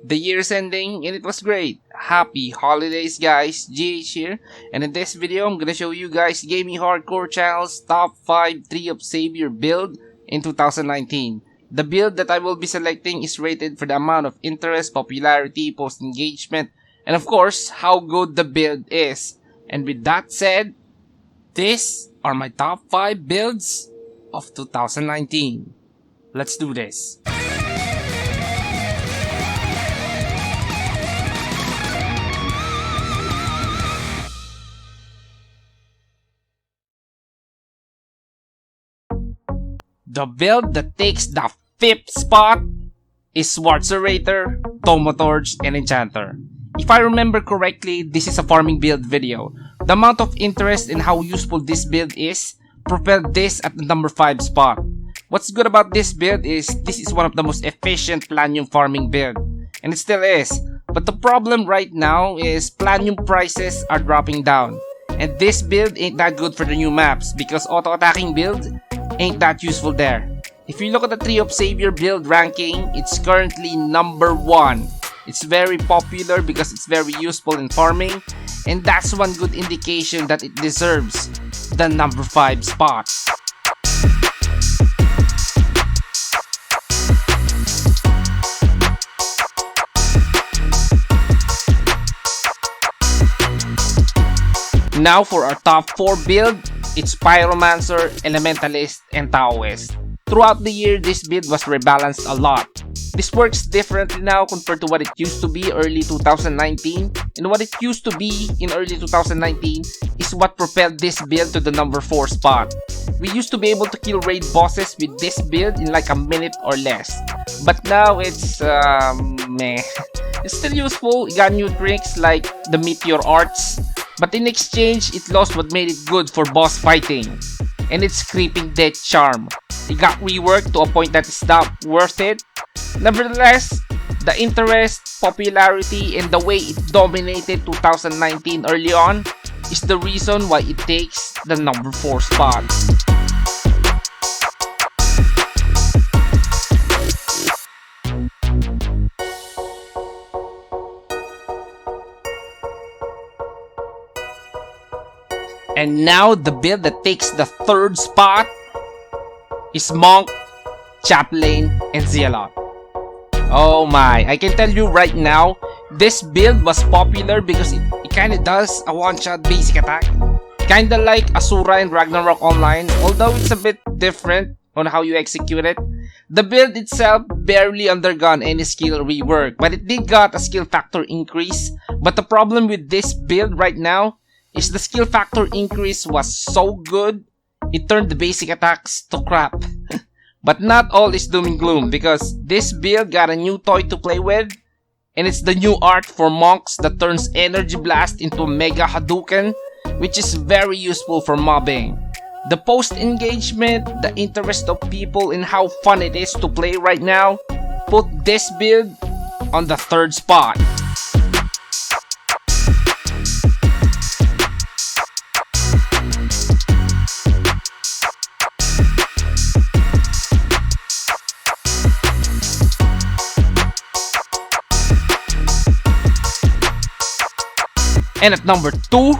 The year's ending and it was great. Happy holidays guys, GH here, and in this video I'm gonna show you guys Gaming Hardcore Channel's top 5 Tree of Savior build in 2019. The build that I will be selecting is rated for the amount of interest, popularity, post engagement, and of course how good the build is. And with that said, these are my top 5 builds of 2019. Let's do this. The build that takes the 5th spot is Sorcerer, Thaumaturge, and Enchanter. If I remember correctly, this is a farming build video. The amount of interest in how useful this build is propelled this at the number 5 spot. What's good about this build is this is one of the most efficient Planium farming build, and it still is. But the problem right now is Planium prices are dropping down, and this build ain't that good for the new maps because auto-attacking build ain't that useful there. If you look at the Tree of Savior build ranking, it's currently number 1. It's very popular because it's very useful in farming, and that's one good indication that it deserves the number 5 spot. Now for our top 4 build, it's Pyromancer, Elementalist, and Taoist. Throughout the year, this build was rebalanced a lot. This works differently now compared to what it used to be early 2019, and what it used to be in early 2019 is what propelled this build to the number 4 spot. We used to be able to kill raid bosses with this build in like a minute or less, but now it's meh. It's still useful. It got new tricks like the Meteor Arts, but in exchange, it lost what made it good for boss fighting, and its creeping death charm. It got reworked to a point that it's not worth it. Nevertheless, the interest, popularity, and the way it dominated 2019 early on is the reason why it takes the number 4 spot. And now the build that takes the 3rd spot is Monk, Chaplain, and Zealot. Oh my, I can tell you right now, this build was popular because it kinda does a one-shot basic attack. Kinda like Asura and Ragnarok Online, although it's a bit different on how you execute it. The build itself barely undergone any skill rework, but it did got a skill factor increase. But the problem with this build right now is the skill factor increase was so good, it turned the basic attacks to crap. But not all is doom and gloom because this build got a new toy to play with, and it's the new art for monks that turns Energy Blast into a Mega Hadouken, which is very useful for mobbing. The post engagement, the interest of people in how fun it is to play right now, put this build on the 3rd spot. And at number 2,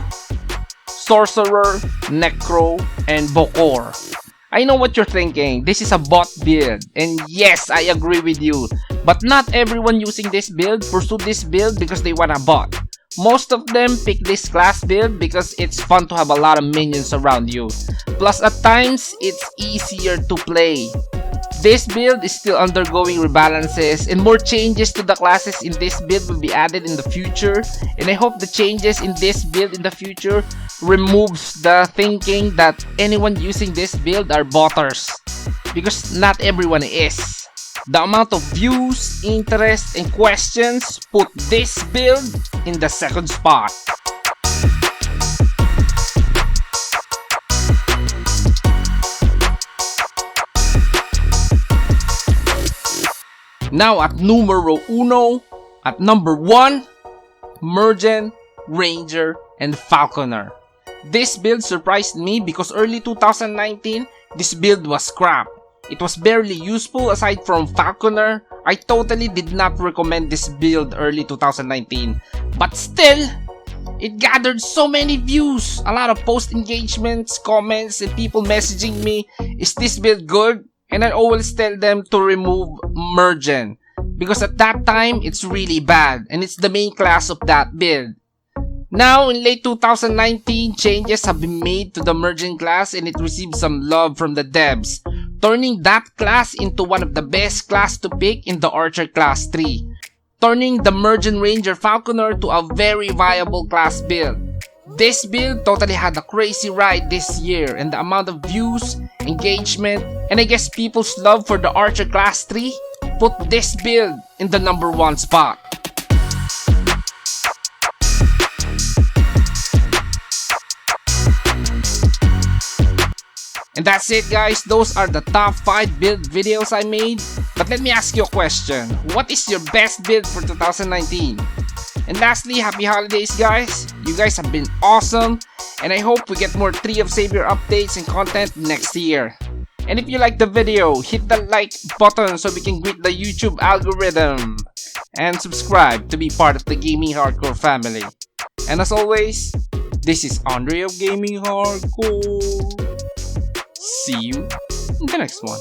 Sorcerer, Necro, and Bokor. I know what you're thinking, this is a bot build, and yes, I agree with you. But not everyone using this build pursue this build because they want a bot. Most of them pick this class build because it's fun to have a lot of minions around you. Plus at times, it's easier to play. This build is still undergoing rebalances, and more changes to the classes in this build will be added in the future, and I hope the changes in this build in the future removes the thinking that anyone using this build are botters, because not everyone is. The amount of views, interest, and questions put this build in the 2nd spot. Now at numero uno, at number 1, Merchant, Ranger, and Falconer. This build surprised me because early 2019, this build was crap. It was barely useful aside from Falconer. I totally did not recommend this build early 2019. But still, it gathered so many views, a lot of post engagements, comments, and people messaging me, is this build good? And I always tell them to remove Mergen, because at that time, it's really bad, and it's the main class of that build. Now, in late 2019, changes have been made to the Mergen class and it received some love from the devs, turning that class into one of the best class to pick in the Archer Class 3, turning the Mergen Ranger Falconer to a very viable class build. This build totally had a crazy ride this year, and the amount of views, engagement, and I guess people's love for the Archer Class 3 put this build in the #1 spot. And that's it guys, those are the top 5 build videos I made. But let me ask you a question, what is your best build for 2019? And lastly, happy holidays guys, you guys have been awesome, and I hope we get more Tree of Savior updates and content next year. And if you like the video, hit the like button so we can greet the YouTube algorithm. And subscribe to be part of the Gaming Hardcore family. And as always, this is Andre of Gaming Hardcore. See you in the next one.